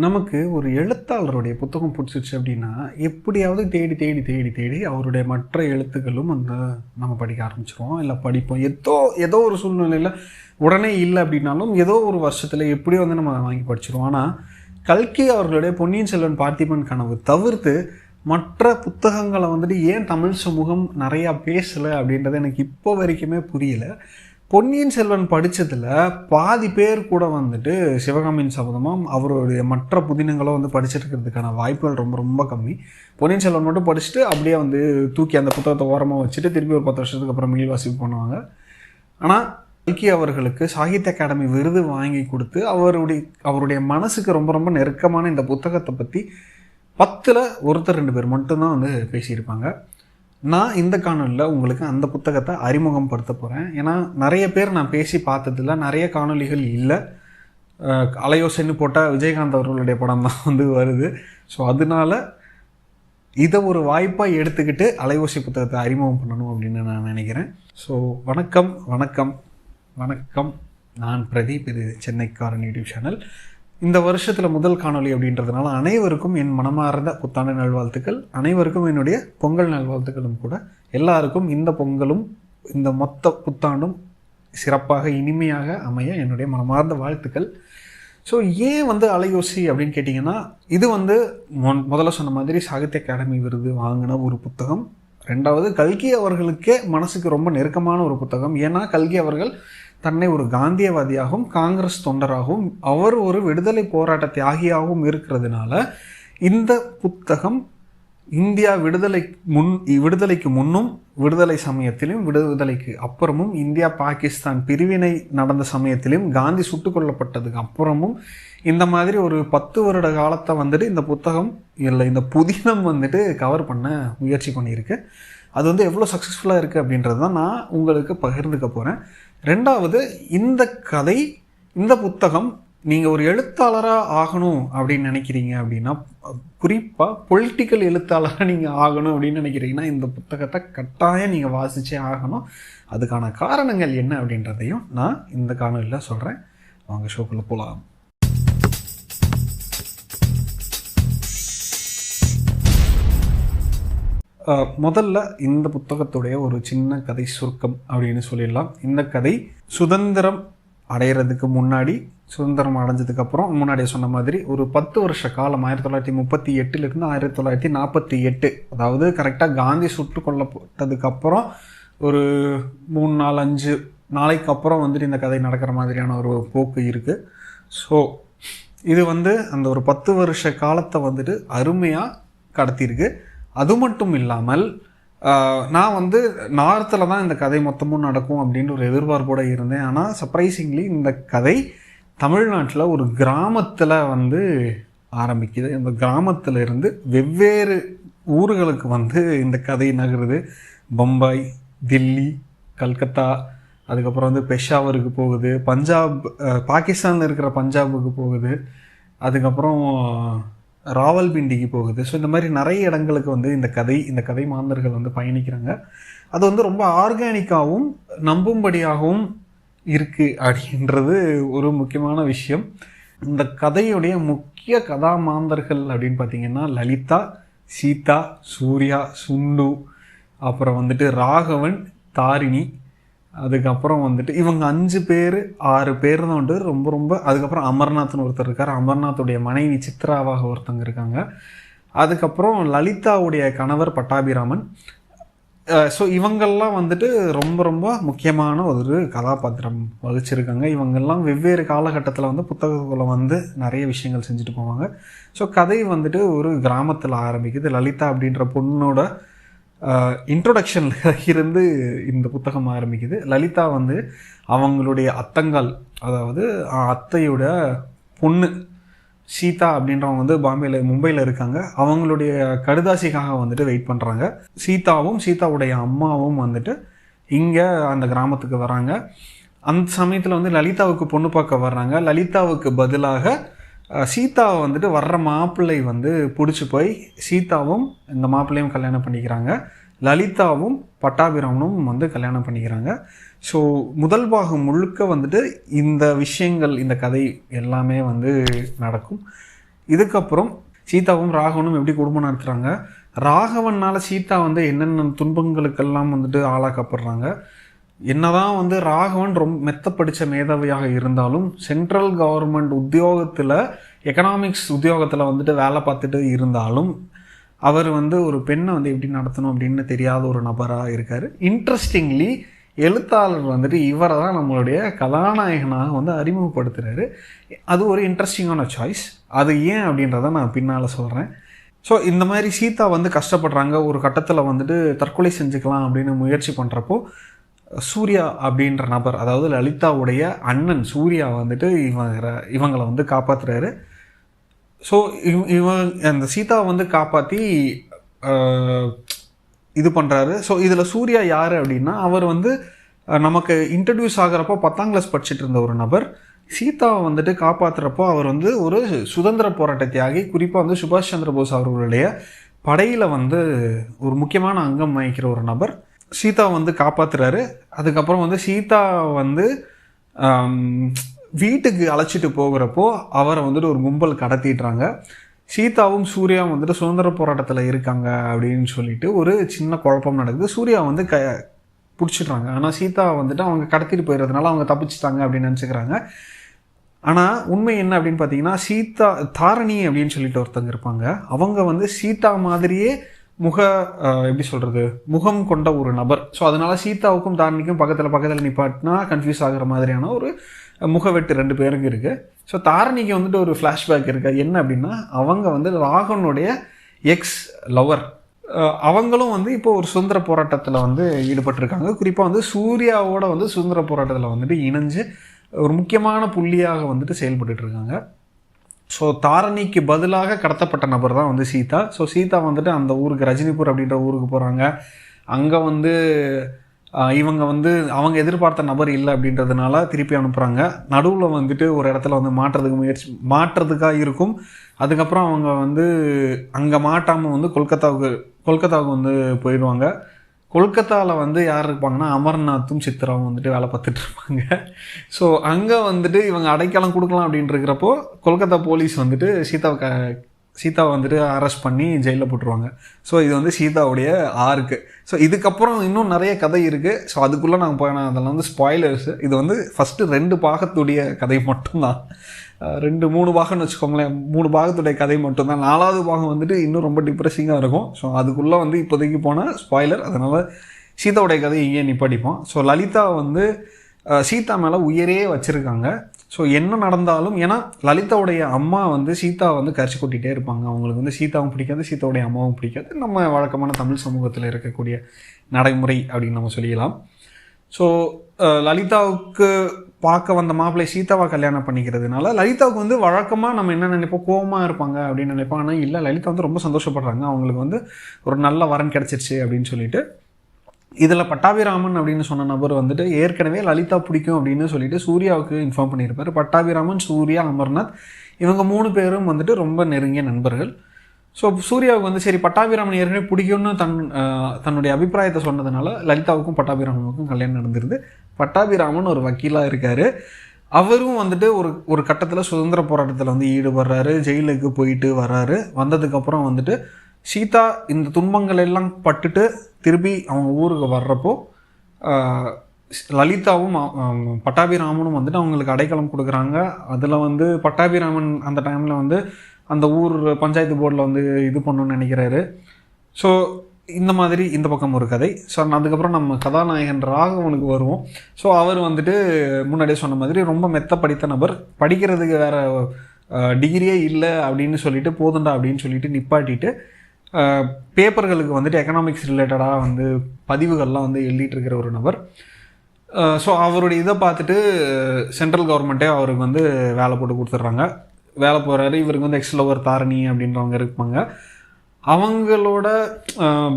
நமக்கு ஒரு எழுத்தாளருடைய புத்தகம் பிடிச்சிருச்சு அப்படின்னா, எப்படியாவது தேடி தேடி தேடி தேடி அவருடைய மற்ற எழுத்துக்களும் நம்ம படிக்க ஆரம்பிச்சுருவோம். இல்லை படிப்போம். ஏதோ ஒரு சூழ்நிலையில் உடனே இல்லை அப்படின்னாலும், ஏதோ ஒரு வருஷத்தில் எப்படியோ நம்ம வாங்கி படிச்சிருவோம். ஆனால் கல்கி அவர்களுடைய பொன்னியின் செல்வன் பார்த்திபன் கனவு தவிர்த்து மற்ற புத்தகங்களை ஏன் தமிழ் சமூகம் நிறையா பேசலை அப்படின்றது எனக்கு இப்போ வரைக்குமே புரியல. பொன்னியின் செல்வன் படித்ததில் பாதி பேர் கூட சிவகாமியின் சபதமும் அவருடைய மற்ற புதினங்களோ படிச்சிருக்கிறதுக்கான வாய்ப்புகள் ரொம்ப ரொம்ப கம்மி. பொன்னியின் செல்வன் மட்டும் படிச்சுட்டு அப்படியே தூக்கி அந்த புத்தகத்தை ஓரமாக வச்சுட்டு திருப்பி ஒரு 10 வருஷத்துக்கு அப்புறம் மீள் வாசிப்பு பண்ணுவாங்க. ஆனால் கல்கி அவர்களுக்கு சாகித்ய அகாடமி விருது வாங்கி கொடுத்து அவருடைய மனசுக்கு ரொம்ப ரொம்ப நெருக்கமான இந்த புத்தகத்தை பற்றி 10ல் ஒருத்தர் 2 பேர் மட்டும்தான் பேசியிருப்பாங்க. நான் இந்த காணொலியில் உங்களுக்கு அந்த புத்தகத்தை அறிமுகப்படுத்த போகிறேன். ஏன்னா நிறைய பேர் நான் பேசி பார்த்ததில்ல, நிறைய காணொலிகள் இல்லை. அலையோசைன்னு போட்டால் விஜயகாந்த் அவர்களுடைய படம் தான் வருது. ஸோ அதனால இதை ஒரு வாய்ப்பாக எடுத்துக்கிட்டு அலையோசை புத்தகத்தை அறிமுகம் பண்ணணும் அப்படின்னு நான் நினைக்கிறேன். ஸோ வணக்கம் வணக்கம் வணக்கம். நான் பிரதீப், இது சென்னைக்காரன் யூடியூப் சேனல். இந்த வருஷத்தில் முதல் காணொலி அப்படின்றதுனால அனைவருக்கும் என் மனமார்ந்த புத்தாண்டு நல்வாழ்த்துக்கள். அனைவருக்கும் என்னுடைய பொங்கல் நல்வாழ்த்துக்களும் கூட. எல்லாருக்கும் இந்த பொங்கலும் இந்த மொத்த புத்தாண்டும் சிறப்பாக இனிமையாக அமைய என்னுடைய மனமார்ந்த வாழ்த்துக்கள். ஸோ ஏன் அலையோசி அப்படின்னு கேட்டிங்கன்னா, இது முதல்ல சொன்ன மாதிரி சாகித்ய அகாடமி விருது வாங்கின ஒரு புத்தகம். ரெண்டாவது கல்கி அவர்களுக்கே மனசுக்கு ரொம்ப நெருக்கமான ஒரு புத்தகம். ஏன்னா கல்கி அவர்கள் தன்னை ஒரு காந்தியவாதியாகவும் காங்கிரஸ் தொண்டராகவும் அவர் ஒரு விடுதலை போராட்ட தியாகியாகவும் இருக்கிறதுனால இந்த புத்தகம் இந்தியா விடுதலைக்கு முன்னும் விடுதலை சமயத்திலும் விடுதலைக்கு அப்புறமும் இந்தியா பாகிஸ்தான் பிரிவினை நடந்த சமயத்திலும் காந்தி சுட்டுக் கொல்லப்பட்டதுக்கு அப்புறமும் இந்த மாதிரி ஒரு 10 வருட காலத்தை இந்த புத்தகம் இல்லை இந்த புதினம் கவர் பண்ண முயற்சி பண்ணியிருக்கு. அது எவ்வளோ சக்ஸஸ்ஃபுல்லாக இருக்குது அப்படின்றது தான் நான் உங்களுக்கு பகிர்ந்துக்க போகிறேன். ரெண்டாவது, இந்த புத்தகம் நீங்கள் ஒரு எழுத்தாளராக ஆகணும் அப்படின்னு நினைக்கிறீங்க அப்படின்னா, குறிப்பாக பொலிட்டிக்கல் எழுத்தாளராக நீங்கள் ஆகணும் அப்படின்னு நினைக்கிறீங்கன்னா இந்த புத்தகத்தை கட்டாயம் நீங்கள் வாசித்தே ஆகணும். அதுக்கான காரணங்கள் என்ன அப்படின்றதையும் நான் இந்த காணொலியில் சொல்கிறேன். வாங்க ஷோக்குள்ளே போகலாம். முதல்ல இந்த புத்தகத்துடைய ஒரு சின்ன கதை சுருக்கம் அப்படின்னு சொல்லிடலாம். இந்த கதை சுதந்திரம் அடைகிறதுக்கு முன்னாடி, சுதந்திரம் அடைஞ்சதுக்கப்புறம் முன்னாடியே சொன்ன மாதிரி ஒரு 10 வருஷ காலம் 1938 1948, அதாவது கரெக்டாக காந்தி சுட்டு கொல்லப்பட்டதுக்கப்புறம் ஒரு 3-4-5 நாளைக்கு அப்புறம் இந்த கதை நடக்கிற மாதிரியான ஒரு போக்கு இருக்குது. ஸோ இது அந்த ஒரு 10 வருஷ காலத்தை அருமையாக கடத்தியிருக்கு. அது மட்டும் இல்லாமல் நான் நார்த்தில் தான் இந்த கதை மொத்தமும் நடக்கும் அப்படின்ற ஒரு எதிர்பார்ப்போடு இருந்தேன். ஆனால் சர்ப்ரைசிங்லி இந்த கதை தமிழ்நாட்டில் ஒரு கிராமத்தில் ஆரம்பிக்குது. இந்த கிராமத்தில் இருந்து வெவ்வேறு ஊர்களுக்கு இந்த கதை நகருது. பம்பாய், தில்லி, கல்கத்தா, அதுக்கப்புறம் பெஷாவருக்கு போகுது, பஞ்சாப், பாகிஸ்தானில் இருக்கிற பஞ்சாபுக்கு போகுது, அதுக்கப்புறம் ராவல்பிண்டிக்கு போகுது. ஸோ இந்த மாதிரி நிறைய இடங்களுக்கு இந்த கதை மாந்தர்கள் பயணிக்கிறாங்க. அது ரொம்ப ஆர்கானிக்காகவும் நம்பும்படியாகவும் இருக்குது அப்படின்றது ஒரு முக்கியமான விஷயம். இந்த கதையுடைய முக்கிய கதாமாந்தர்கள் அப்படின்னு பார்த்திங்கன்னா லலிதா, சீதா, சூர்யா, சுண்டு, அப்புறம் ராகவன், தாரிணி, அதுக்கப்புறம் இவங்க 5 பேர் 6 பேர் தான் ரொம்ப ரொம்ப. அதுக்கப்புறம் அமர்நாத்னு ஒருத்தர் இருக்கார். அமர்நாத்துடைய மனைவி சித்ராவாக ஒருத்தங்க இருக்காங்க. அதுக்கப்புறம் லலிதாவுடைய கணவர் பட்டாபிராமன். ஸோ இவங்கெல்லாம் ரொம்ப ரொம்ப முக்கியமான ஒரு கதாபாத்திரம் வகிச்சிருக்காங்க. இவங்கெல்லாம் வெவ்வேறு காலகட்டத்தில் புத்தகத்துக்குள்ளே நிறைய விஷயங்கள் செஞ்சுட்டு போவாங்க. ஸோ கதை ஒரு கிராமத்தில் ஆரம்பிக்குது. லலிதா அப்படின்ற பொண்ணோட இன்ட்ரோடக்ஷனில் இருந்து இந்த புத்தகம் ஆரம்பிக்குது. லலிதா அவங்களுடைய அத்தங்கால், அதாவது அத்தையோட பொண்ணு சீதா அப்படின்றவங்க மும்பையில் இருக்காங்க. அவங்களுடைய கடுதாசிக்காக வெயிட் பண்ணுறாங்க. சீதாவும் சீதாவுடைய அம்மாவும் இங்கே அந்த கிராமத்துக்கு வராங்க. அந்த சமயத்தில் லலிதாவுக்கு பொண்ணு பார்க்க வர்றாங்க. லலிதாவுக்கு பதிலாக சீதாவை வர்ற மாப்பிள்ளை பிடிச்சி போய் சீதாவும் இந்த மாப்பிள்ளையும் கல்யாணம் பண்ணிக்கிறாங்க. லலிதாவும் பட்டாபிராமனும் கல்யாணம் பண்ணிக்கிறாங்க. ஸோ முதல் பாகம் முழுக்க இந்த விஷயங்கள், இந்த கதை எல்லாமே நடக்கும். இதுக்கப்புறம் சீதாவும் ராகவனும் எப்படி குடும்பம் நடத்துகிறாங்க, ராகவனால் சீதா வந்து என்னென்ன துன்பங்களுக்கெல்லாம் வந்துட்டு ஆளாக்கப்படுறாங்க. என்னதான் வந்து ராகவன் ரொம்ப மெத்த படித்த மேதாவியாக இருந்தாலும் சென்ட்ரல் கவர்மெண்ட் உத்தியோகத்தில் எக்கனாமிக்ஸ் உத்தியோகத்தில் வந்துட்டு வேலை பார்த்துட்டு இருந்தாலும் அவர் வந்து ஒரு பெண்ணை வந்து எப்படி நடத்தணும் அப்படின்னு தெரியாத ஒரு நபராக இருக்கார். இன்ட்ரெஸ்டிங்லி எழுத்தாளர் வந்துட்டு இவரை தான் நம்மளுடைய கதாநாயகனாக வந்து அறிமுகப்படுத்துகிறாரு. அது ஒரு இன்ட்ரெஸ்டிங்கான சாய்ஸ். அது ஏன் அப்படின்றத நான் பின்னால் சொல்கிறேன். ஸோ இந்த மாதிரி சீதா வந்து கஷ்டப்படுறாங்க. ஒரு கட்டத்தில் வந்துட்டு தற்கொலை செஞ்சுக்கலாம் அப்படின்னு முயற்சி பண்ணுறப்போ சூர்யா அப்படின்ற நபர், அதாவது லலிதாவுடைய அண்ணன் சூர்யா வந்துட்டு இவங்களை வந்து காப்பாற்றுறாரு. ஸோ அந்த சீதாவை வந்து காப்பாற்றி இது பண்ணுறாரு. ஸோ இதில் சூர்யா யார் அப்படின்னா, அவர் வந்து நமக்கு இன்ட்ரடியூஸ் ஆகிறப்போ 10ஆம் கிளாஸ் படிச்சுட்டு இருந்த ஒரு நபர். சீதாவை வந்துட்டு காப்பாற்றுறப்போ அவர் வந்து ஒரு சுதந்திர போராட்ட தியாகி. குறிப்பாக வந்து சுபாஷ் சந்திர போஸ் அவர்களுடைய படையில் வந்து ஒரு முக்கியமான அங்கம் வகிக்கிற ஒரு நபர். சீதாவை வந்து காப்பாற்றுறாரு. அதுக்கப்புறம் வந்து சீதா வந்து வீட்டுக்கு அழைச்சிட்டு போகிறப்போ அவரை வந்துட்டு ஒரு கும்பல் கடத்திடுறாங்க. சீதாவும் சூர்யாவும் வந்துட்டு சுதந்திர போராட்டத்தில் இருக்காங்க அப்படின்னு சொல்லிட்டு ஒரு சின்ன குழப்பம் நடக்குது. சூர்யா வந்து பிடிச்சிடுறாங்க. ஆனால் சீதா வந்துட்டு அவங்க கடத்திட்டு போயிடுறதுனால அவங்க தப்பிச்சிட்டாங்க அப்படின்னு நினச்சிக்கிறாங்க. ஆனால் உண்மை என்ன அப்படின்னு பார்த்தீங்கன்னா, சீதா தாரணி அப்படின்னு சொல்லிட்டு ஒருத்தங்க இருப்பாங்க. அவங்க வந்து சீதா மாதிரியே எப்படி சொல்கிறது, முகம் கொண்ட ஒரு நபர். ஸோ அதனால் சீதாவுக்கும் தாரணிக்கும் பக்கத்தில் நிப்பாட்டினா கன்ஃபியூஸ் ஆகிற மாதிரியான ஒரு முகவெட்டு 2 பேருக்கு இருக்குது. ஸோ தாரணிக்கு வந்துட்டு ஒரு ஃப்ளாஷ்பேக் இருக்குது. என்ன அப்படின்னா, அவங்க வந்து ராகவனுடைய எக்ஸ் லவர். அவங்களும் வந்து இப்போ ஒரு சுதந்திர போராட்டத்தில் வந்து ஈடுபட்டிருக்காங்க. குறிப்பாக வந்து சூர்யாவோட வந்து சுதந்திர போராட்டத்தில் வந்துட்டு இணைஞ்சு ஒரு முக்கியமான புள்ளியாக வந்துட்டு செயல்பட்டுருக்காங்க. ஸோ தாரணிக்கு பதிலாக கடத்தப்பட்ட நபர் தான் வந்து சீதா. ஸோ சீதா வந்துட்டு அந்த ஊருக்கு ரஜினிபூர் அப்படின்ற ஊருக்கு போகிறாங்க. அங்கே வந்து இவங்க வந்து அவங்க எதிர்பார்த்த நபர் இல்லை அப்படின்றதுனால திருப்பி அனுப்புகிறாங்க. நடுவில் வந்துட்டு ஒரு இடத்துல வந்து மாட்டுறதுக்காக இருக்கும். அதுக்கப்புறம் அவங்க வந்து அங்கே மாட்டாமல் வந்து கொல்கத்தாவுக்கு வந்து போயிடுவாங்க. கொல்கத்தாவில் வந்து யார் இருப்பாங்கன்னா, அமர்நாத்தும் சித்ராவும் வந்துட்டு வேலை பார்த்துட்டு இருப்பாங்க. ஸோ அங்கே வந்துட்டு இவங்க அடைக்கலம் கொடுக்கலாம் அப்படின்னு இருக்கிறப்போ கொல்கத்தா போலீஸ் வந்துட்டு சீதாவை வந்துட்டு அரெஸ்ட் பண்ணி ஜெயிலில் போட்டுருவாங்க. ஸோ இது வந்து சீதாவுடைய ஆர்க்கு. ஸோ இதுக்கப்புறம் இன்னும் நிறைய கதை இருக்குது. ஸோ அதுக்குள்ளே நாங்கள் போனால் அதெல்லாம் வந்து ஸ்பாய்லர்ஸு. இது வந்து ஃபஸ்ட்டு 2 பாகத்துடைய கதை மட்டும்தான். 2-3 பாகம்னு வச்சுக்கோங்களேன். 3 பாகத்துடைய கதை மட்டும்தான். 4வது பாகம் வந்துட்டு இன்னும் ரொம்ப டிப்ரெஸிங்காக இருக்கும். ஸோ அதுக்குள்ளே வந்து இப்போதைக்கு போனால் ஸ்பாய்லர். அதனால் சீதாவுடைய கதை இங்கே நிப்பாட்டிப்போம். ஸோ லலிதா வந்து சீதா மேலே உயிரே வச்சுருக்காங்க. ஸோ என்ன நடந்தாலும், ஏன்னா லலிதாவுடைய அம்மா வந்து சீதா வந்து கரிச்சு கொட்டிகிட்டே இருப்பாங்க. அவங்களுக்கு வந்து சீதாவும் பிடிக்காது, சீதாவுடைய அம்மாவும் பிடிக்காது. நம்ம வழக்கமான தமிழ் சமூகத்தில் இருக்கக்கூடிய நடைமுறை அப்படின்னு நம்ம சொல்லிடலாம். ஸோ லலிதாவுக்கு பார்க்க வந்த மாப்பிள்ளை சீதாவை கல்யாணம் பண்ணிக்கிறதுனால லலிதாவுக்கு வந்து வழக்கமாக நம்ம என்ன நினைப்போம், கோவமாக இருப்பாங்க அப்படின்னு நினைப்போம். ஆனால் இல்லை, லலிதா வந்து ரொம்ப சந்தோஷப்படுறாங்க. அவங்களுக்கு வந்து ஒரு நல்ல வரன் கிடச்சிருச்சு அப்படின்னு சொல்லிட்டு. இதில் பட்டாபிராமன் அப்படின்னு சொன்ன நபர் வந்துட்டு ஏற்கனவே லலிதா பிடிக்கும் அப்படின்னு சொல்லிட்டு சூர்யாவுக்கு இன்ஃபார்ம் பண்ணியிருப்பார். பட்டாபிராமன், சூர்யா, அமர்நாத் இவங்க 3 பேரும் வந்துட்டு ரொம்ப நெருங்கிய நண்பர்கள். ஸோ சூர்யாவுக்கு வந்து சரி பட்டாபிராமன் ஏற்கனவே பிடிக்கும்னு தன்னுடைய அபிப்பிராயத்தை சொன்னதுனால லலிதாவுக்கும் பட்டாபிராமனுக்கும் கல்யாணம் நடந்துருது. பட்டாபிராமன் ஒரு வக்கீலாக இருக்கார். அவரும் வந்துட்டு ஒரு கட்டத்தில் சுதந்திர போராட்டத்தில் வந்து ஈடுபடுறாரு. ஜெயிலுக்கு போயிட்டு வர்றாரு. வந்ததுக்கப்புறம் வந்துட்டு சீதா இந்த துன்பங்கள் எல்லாம் பட்டுட்டு திருப்பி அவங்க ஊருக்கு வர்றப்போ லலிதாவும் பட்டாபிராமனும் வந்துட்டு அவங்களுக்கு அடைக்கலம் கொடுக்குறாங்க. அதில் வந்து பட்டாபிராமன் அந்த டைமில் வந்து அந்த ஊர் பஞ்சாயத்து போர்டில் வந்து இது பண்ணணும்னு நினைக்கிறாரு. ஸோ இந்த மாதிரி இந்த பக்கம் ஒரு கதை. ஸோ அதுக்கப்புறம் நம்ம கதாநாயகன் ராகவனுக்கு வருவோம். ஸோ அவர் வந்துட்டு முன்னாடியே சொன்ன மாதிரி ரொம்ப மெத்த படித்த நபர். படிக்கிறதுக்கு வேறு டிகிரியே இல்லை அப்படின்னு சொல்லிட்டு போதுண்டா அப்படின்னு சொல்லிட்டு நிப்பாட்டிட்டு பேப்பர்களுக்கு வந்துட்டு எக்கனாமிக்ஸ் ரிலேட்டடாக வந்து பதிவுகள்லாம் வந்து எழுதிட்டு இருக்கிற ஒரு நபர். ஸோ அவருடைய இதை பார்த்துட்டு சென்ட்ரல் கவர்மெண்ட்டே அவருக்கு வந்து வேலை போட்டு கொடுத்துட்றாங்க. வேலை போகிறாரு. இவருக்கு வந்து எக்ஸ்லவர் தாரணி அப்படின்றவங்க இருப்பாங்க. அவங்களோட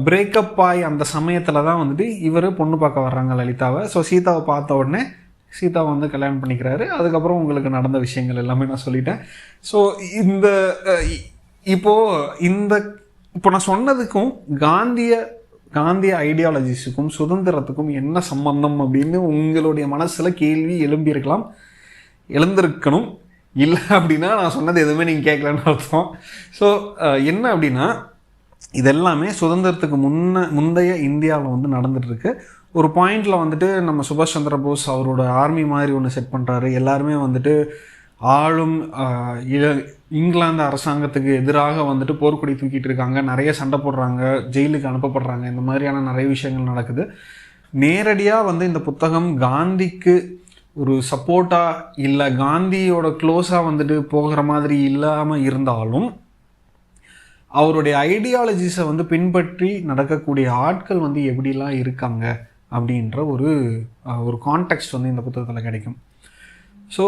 பிரேக்கப் ஆகி அந்த சமயத்தில் தான் வந்துட்டு இவர் பொண்ணு பார்க்க வர்றாங்க லலிதாவை. ஸோ சீதாவை பார்த்த உடனே சீதாவை வந்து கல்யாணம் பண்ணிக்கிறாரு. அதுக்கப்புறம் உங்களுக்கு நடந்த விஷயங்கள் எல்லாமே நான் சொல்லிட்டேன். ஸோ இப்போ நான் சொன்னதுக்கும் காந்திய ஐடியாலஜிஸுக்கும் சுதந்திரத்துக்கும் என்ன சம்பந்தம் அப்படின்னு உங்களுடைய மனசில் கேள்வி எழுந்திருக்கணும். இல்லை அப்படின்னா நான் சொன்னது எதுவுமே நீங்கள் கேட்கலன்னு அர்த்தம். ஸோ என்ன அப்படின்னா, இதெல்லாமே சுதந்திரத்துக்கு முந்தைய இந்தியாவில் வந்து நடந்துகிட்ருக்கு. ஒரு பாயிண்டில் வந்துட்டு நம்ம சுபாஷ் சந்திர போஸ் அவரோட ஆர்மி மாதிரி ஒன்று செட் பண்ணுறாரு. எல்லாருமே வந்துட்டு ஆளும் இங்கிலாந்து அரசாங்கத்துக்கு எதிராக வந்துட்டு போர்க்கொடி தூக்கிட்டு இருக்காங்க, நிறைய சண்டை போடுறாங்க, ஜெயிலுக்கு அனுப்பப்படுறாங்க. இந்த மாதிரியான நிறைய விஷயங்கள் நடக்குது. நேரடியாக வந்து இந்த புத்தகம் காந்திக்கு ஒரு சப்போர்ட்டாக இல்லை, காந்தியோட க்ளோஸாக வந்துட்டு போகிற மாதிரி இல்லாமல் இருந்தாலும் அவருடைய ஐடியாலஜிஸை வந்து பின்பற்றி நடக்கக்கூடிய ஆட்கள் வந்து எப்படிலாம் இருக்காங்க அப்படின்ற ஒரு கான்டெக்ஸ்ட் வந்து இந்த புத்தகத்தில் கிடைக்கும். ஸோ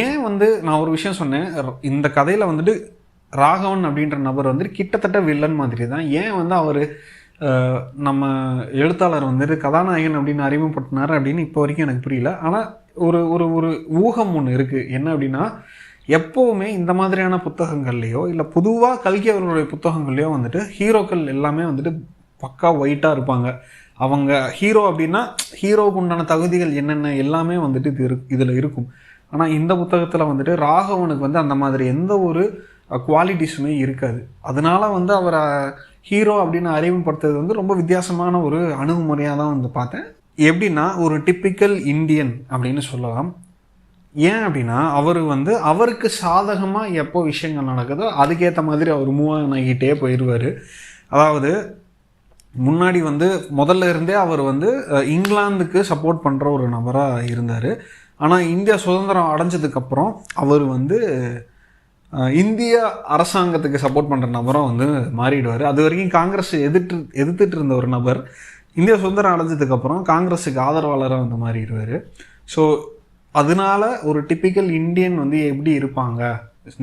ஏன் வந்து நான் ஒரு விஷயம் சொன்னேன், இந்த கதையில் வந்துட்டு ராகவன் அப்படின்ற நபர் வந்துட்டு கிட்டத்தட்ட வில்லன் மாதிரி தான். ஏன் வந்து அவர் நம்ம எழுத்தாளர் வந்துட்டு கதாநாயகன் அப்படின்னு அறிமுகப்படுத்தினார் அப்படின்னு இப்போ வரைக்கும் எனக்கு புரியல. ஆனால் ஒரு ஒரு ஒரு ஊகம் ஒன்று இருக்குது. என்ன அப்படின்னா, எப்போவுமே இந்த மாதிரியான புத்தகங்கள்லையோ இல்லை பொதுவாக கல்கி அவர்களுடைய புத்தகங்கள்லையோ வந்துட்டு ஹீரோக்கள் எல்லாமே வந்துட்டு பக்கா ஒயிட்டாக இருப்பாங்க. அவங்க ஹீரோ அப்படின்னா ஹீரோவுக்கு உண்டான தகுதிகள் என்னென்ன எல்லாமே வந்துட்டு இதில் இருக்கும். ஆனால் இந்த புத்தகத்தில் வந்துட்டு ராகவனுக்கு வந்து அந்த மாதிரி எந்த ஒரு குவாலிட்டிஸுமே இருக்காது. அதனால வந்து அவரை ஹீரோ அப்படின்னு அறிமுகப்படுத்துறது வந்து ரொம்ப வித்தியாசமான ஒரு அணுகுமுறையாக தான் வந்து பார்த்தேன். எப்படின்னா, ஒரு டிப்பிக்கல் இந்தியன் அப்படின்னு சொல்லலாம். ஏன் அப்படின்னா, அவர் வந்து அவருக்கு சாதகமாக எப்போ விஷயங்கள் நடக்குதோ அதுக்கேற்ற மாதிரி அவர் மூவ் ஆகிட்டே போயிடுவார். அதாவது முன்னாடி வந்து முதல்ல இருந்தே அவர் வந்து இங்கிலாந்துக்கு சப்போர்ட் பண்ணுற ஒரு நபராக இருந்தார். ஆனால் இந்தியா சுதந்திரம் அடைஞ்சதுக்கப்புறம் அவர் வந்து இந்திய அரசாங்கத்துக்கு சப்போர்ட் பண்ணுற நபராக வந்து மாறிடுவார். அது வரைக்கும் காங்கிரஸ் எதிர்த்துட்டு இருந்த ஒரு நபர் இந்தியா சுதந்திரம் அடைஞ்சதுக்கப்புறம் காங்கிரஸுக்கு ஆதரவாளராக வந்து மாறிடுவார். ஸோ அதனால ஒரு டிப்பிக்கல் இந்தியன் வந்து எப்படி இருப்பாங்க,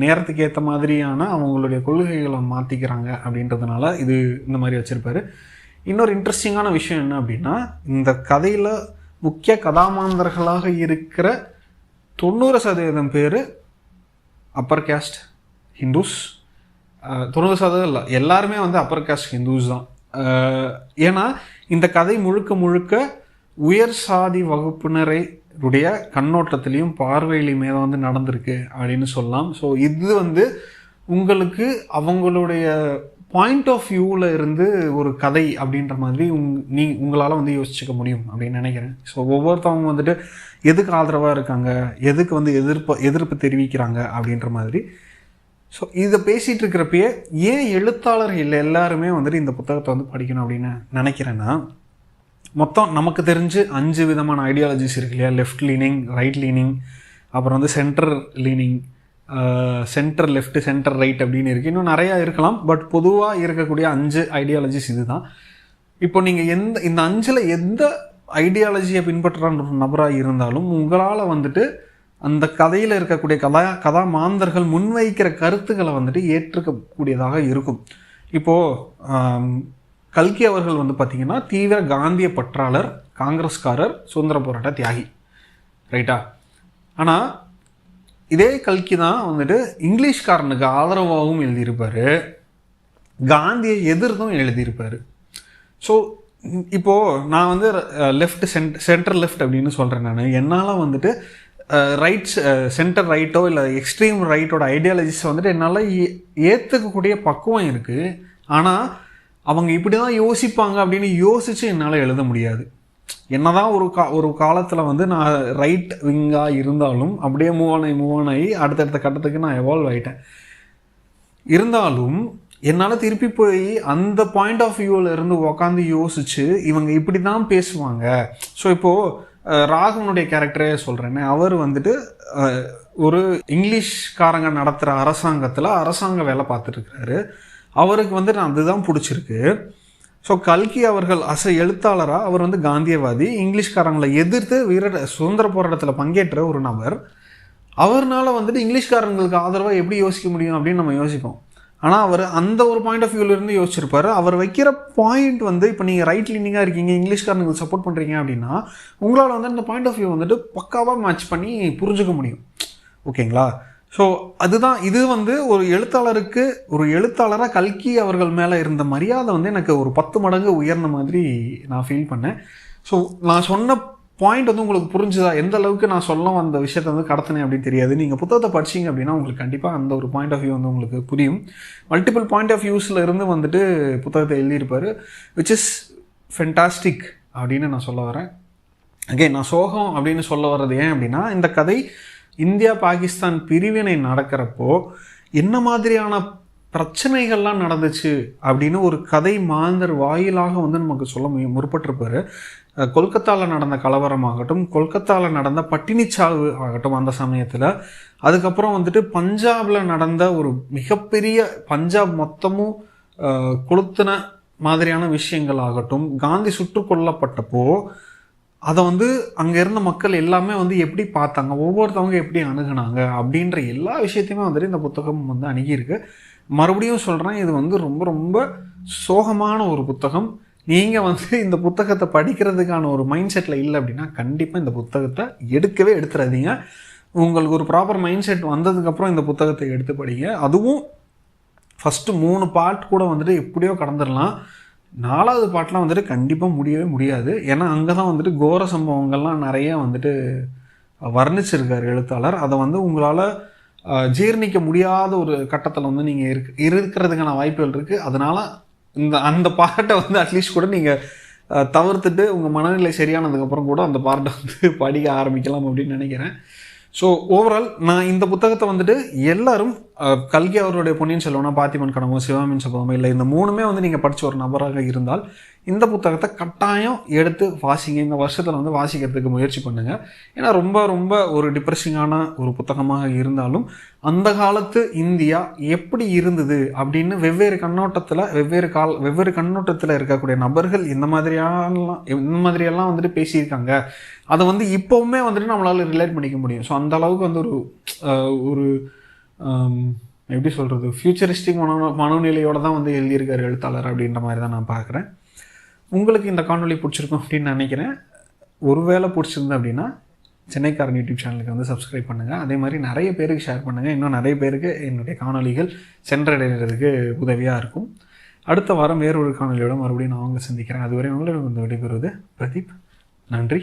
நேரத்துக்கு ஏற்ற மாதிரியான அவங்களுடைய கொள்கைகளை மாற்றிக்கிறாங்க அப்படின்றதுனால இது இந்த மாதிரி வச்சுருப்பார். இன்னொரு இன்ட்ரெஸ்டிங்கான விஷயம் என்ன அப்படின்னா, இந்த கதையில் முக்கிய கதாமாந்தர்களாக இருக்கிற 90% பேர் அப்பர் கேஸ்ட் ஹிந்துஸ். 90% இல்லை, எல்லாருமே வந்து அப்பர் கேஸ்ட் ஹிந்துஸ் தான். ஏன்னா இந்த கதை முழுக்க முழுக்க உயர் சாதி வகுப்பினருடைய கண்ணோட்டத்திலையும் பார்வையிலையுமே தான் வந்து நடந்திருக்கு அப்படின்னு சொல்லலாம். ஸோ இது வந்து உங்களுக்கு அவங்களுடைய பாயிண்ட் ஆஃப் வியூவில் இருந்து ஒரு கதை அப்படின்ற மாதிரி உங்களால் வந்து யோசிச்சுக்க முடியும் அப்படின்னு நினைக்கிறேன். ஸோ ஒவ்வொருத்தவங்க வந்துட்டு எதுக்கு ஆதரவாக இருக்காங்க, எதுக்கு வந்து எதிர்ப்பு தெரிவிக்கிறாங்க அப்படின்ற மாதிரி. ஸோ இதை பேசிகிட்டு இருக்கிறப்பயே ஏன் எழுத்தாளர்கள் எல்லாருமே வந்துட்டு இந்த புத்தகத்தை வந்து படிக்கணும் அப்படின்னு நினைக்கிறேன்னா, மொத்தம் நமக்கு தெரிஞ்சு 5 விதமான ஐடியாலஜிஸ் இருக்கு இல்லையா. லெஃப்ட் லீனிங், ரைட் லீனிங், அப்புறம் வந்து centre leaning, centre left, centre right அப்படின்னு இருக்குது. இன்னும் நிறையா இருக்கலாம், பட் பொதுவாக இருக்கக்கூடிய 5 ஐடியாலஜிஸ் இது தான். இப்போ நீங்கள் இந்த 5ல் எந்த ஐடியாலஜியை பின்பற்றுற நபராக இருந்தாலும் உங்களால் வந்துட்டு அந்த கதையில் இருக்கக்கூடிய கதாமாந்தர்கள் முன்வைக்கிற கருத்துக்களை வந்துட்டு ஏற்றுக்கக்கூடியதாக இருக்கும். இப்போது கல்கி அவர்கள் வந்து பார்த்திங்கன்னா தீவிர காந்திய பற்றாளர், காங்கிரஸ்காரர், சுதந்திர போராட்ட தியாகி, ரைட்டா? ஆனால் இதே கல்கி தான் வந்துட்டு இங்கிலீஷ்காரனுக்கு ஆதரவாகவும் எழுதியிருப்பார், காந்தியை எதிர்த்தும் எழுதியிருப்பார். ஸோ இப்போது நான் வந்து சென்டர் லெஃப்ட் அப்படின்னு சொல்கிறேன். நான் என்னால் வந்துட்டு சென்டர் ரைட்டோ இல்லை எக்ஸ்ட்ரீம் ரைட்டோட ஐடியாலஜிஸை வந்துட்டு என்னால் ஏற்றுக்கக்கூடிய பக்குவம் இருக்குது. ஆனால் அவங்க இப்படி தான் யோசிப்பாங்க அப்படின்னு யோசித்து என்னால் எழுத முடியாது. என்ன தான் ஒரு காலத்தில் வந்து நான் ரைட் விங்காக இருந்தாலும் அப்படியே மூவ் ஆன் ஆகி அடுத்தடுத்த கட்டத்துக்கு நான் எவால்வ் ஆகிட்டேன். இருந்தாலும் என்னால் திருப்பி போய் அந்த பாயிண்ட் ஆஃப் வியூவில் இருந்து உக்காந்து யோசித்து இவங்க இப்படி தான் பேசுவாங்க. ஸோ இப்போது ராகவனுடைய கேரக்டரே சொல்கிறேன்னு, அவர் வந்துட்டு ஒரு இங்கிலீஷ்காரங்க நடத்துகிற அரசாங்க வேலை பார்த்துட்ருக்காரு. அவருக்கு வந்து அதுதான் பிடிச்சிருக்கு. ஸோ கல்கி அவர்கள் எழுத்தாளராக அவர் வந்து காந்தியவாதி, இங்கிலீஷ்காரங்களை எதிர்த்து சுதந்திர போராட்டத்தில் பங்கேற்ற ஒரு நபர். அவர்னால வந்துட்டு இங்கிலீஷ்காரங்களுக்கு ஆதரவாக எப்படி யோசிக்க முடியும் அப்படின்னு நம்ம யோசிப்போம். ஆனால் அவர் அந்த ஒரு பாயிண்ட் ஆஃப் வியூவிலேருந்து யோசிச்சிருப்பார். அவர் வைக்கிற பாயிண்ட் வந்து இப்போ நீங்கள் ரைட் லீனிங்காக இருக்கீங்க, இங்கிலீஷ்காரங்களுக்கு சப்போர்ட் பண்ணுறீங்க அப்படின்னா உங்களால் வந்து அந்த பாயிண்ட் ஆஃப் வியூ வந்துட்டு பக்காவாக மேட்ச் பண்ணி புரிஞ்சுக்க முடியும். ஓகேங்களா? ஸோ அதுதான் இது வந்து ஒரு எழுத்தாளராக கல்கி அவர்கள் மேலே இருந்த மரியாதை வந்து எனக்கு ஒரு 10 மடங்கு உயர்ந்த மாதிரி நான் ஃபீல் பண்ணேன். ஸோ நான் சொன்ன பாயிண்ட் வந்து உங்களுக்கு புரிஞ்சுதா, எந்த அளவுக்கு நான் சொல்ல வந்த விஷயத்தை வந்து கடத்தினேன் அப்படின்னு தெரியாது. நீங்கள் புத்தகத்தை படிச்சிங்க அப்படின்னா உங்களுக்கு கண்டிப்பாக அந்த ஒரு பாயிண்ட் ஆஃப் வியூ வந்து உங்களுக்கு புரியும். மல்டிபிள் பாயிண்ட் ஆஃப் வியூஸில் இருந்து வந்துட்டு புத்தகத்தை எழுதியிருப்பார், விச் இஸ் ஃபென்டாஸ்டிக் அப்படின்னு நான் சொல்ல வரேன். அகெயின் நான் சோகம் அப்படின்னு சொல்ல வர்றது ஏன் அப்படின்னா, இந்த கதை இந்தியா பாகிஸ்தான் பிரிவினை நடக்கிறப்போ என்ன மாதிரியான பிரச்சனைகள்லாம் நடந்துச்சு அப்படின்னு ஒரு கதை மாந்தர் வாயிலாக வந்து நமக்கு சொல்ல முற்பட்டிருப்பார். கொல்கத்தாவில் நடந்த கலவரமாகட்டும், கொல்கத்தாவில் நடந்த பட்டினிச்சாவு ஆகட்டும் அந்த சமயத்தில், அதுக்கப்புறம் வந்துட்டு பஞ்சாபில் நடந்த ஒரு மிகப்பெரிய பஞ்சாப் மொத்தமும் கொளுத்தின மாதிரியான விஷயங்கள் ஆகட்டும், காந்தி சுட்டு கொல்லப்பட்டப்போ அதை வந்து அங்கே இருந்த மக்கள் எல்லாமே வந்து எப்படி பார்த்தாங்க, ஒவ்வொருத்தவங்க எப்படி அணுகுனாங்க அப்படின்ற எல்லா விஷயத்தையுமே வந்துட்டு இந்த புத்தகம் வந்து அணுகியிருக்கு. மறுபடியும் சொல்கிறேன், இது வந்து ரொம்ப ரொம்ப சோகமான ஒரு புத்தகம். நீங்கள் வந்து இந்த புத்தகத்தை படிக்கிறதுக்கான ஒரு மைண்ட் செட்டில் இல்லை அப்படின்னா கண்டிப்பாக இந்த புத்தகத்தை எடுத்துறாதீங்க. உங்களுக்கு ஒரு ப்ராப்பர் மைண்ட் செட் வந்ததுக்கப்புறம் இந்த புத்தகத்தை எடுத்து படிங்க. அதுவும் ஃபஸ்ட்டு 3 பார்ட் கூட வந்துட்டு எப்படியோ கடந்துடலாம். 4வது பார்ட்லாம் வந்துட்டு கண்டிப்பாக முடியவே முடியாது. ஏன்னா அங்கே தான் வந்துட்டு கோர சம்பவங்கள்லாம் நிறைய வந்துட்டு வர்ணிச்சிருக்கார் எழுத்தாளர். அதை வந்து உங்களால் ஜீர்ணிக்க முடியாத ஒரு கட்டத்தில் வந்து நீங்கள் இருக்கிறதுக்கான வாய்ப்புகள் இருக்குது. அதனால் அந்த பார்ட்டை வந்து அட்லீஸ்ட் கூட நீங்கள் தவிர்த்துட்டு உங்கள் மனநிலை சரியானதுக்கப்புறம் கூட அந்த பார்ட்டை வந்து படிக்க ஆரம்பிக்கலாம் அப்படின்னு நினைக்கிறேன். ஸோ ஓவரால் நான் இந்த புத்தகத்தை வந்துட்டு எல்லாரும் கல்கி அவருடைய பொன்னியின் செல்வனா, பார்த்திபன் கனவு, சிவகாமியின் சபதம், இல்லை இந்த 3மே வந்து நீங்கள் படித்த ஒரு நபராக இருந்தால் இந்த புத்தகத்தை கட்டாயம் எடுத்து வாசிங்க. இந்த வருஷத்தில் வந்து வாசிக்கிறதுக்கு முயற்சி பண்ணுங்கள். ஏன்னா ரொம்ப ரொம்ப ஒரு டிப்ரெஷிங்கான ஒரு புத்தகமாக இருந்தாலும் அந்த காலத்து இந்தியா எப்படி இருந்தது அப்படின்னு வெவ்வேறு கண்ணோட்டத்தில் இருக்கக்கூடிய நபர்கள் இந்த மாதிரியெல்லாம் வந்துட்டு பேசியிருக்காங்க. அதை வந்து இப்போவுமே வந்துட்டு நம்மளால் ரிலேட் பண்ணிக்க முடியும். ஸோ அந்த அளவுக்கு வந்து ஒரு எப்படி சொல்கிறது, ஃபியூச்சரிஸ்டிக் மனநிலையோடு தான் வந்து எழுதியிருக்கார் எழுத்தாளர் அப்படின்ற மாதிரி தான் நான் பார்க்குறேன். உங்களுக்கு இந்த காணொலி பிடிச்சிருக்கும் அப்படின்னு நினைக்கிறேன். ஒருவேளை பிடிச்சிருந்தேன் அப்படின்னா சென்னைக்காரன் யூடியூப் சேனலுக்கு வந்து சப்ஸ்கிரைப் பண்ணுங்கள். அதே மாதிரி நிறைய பேருக்கு ஷேர் பண்ணுங்கள். இன்னும் நிறைய பேருக்கு என்னுடைய காணொலிகள் சென்றடைகிறதுக்கு உதவியாக இருக்கும். அடுத்த வாரம் வேறொரு காணொலியோட மறுபடியும் நான் உங்களை சந்திக்கிறேன். அதுவரை உங்களிடம் வந்து விடைபெறுவது பிரதீப். நன்றி.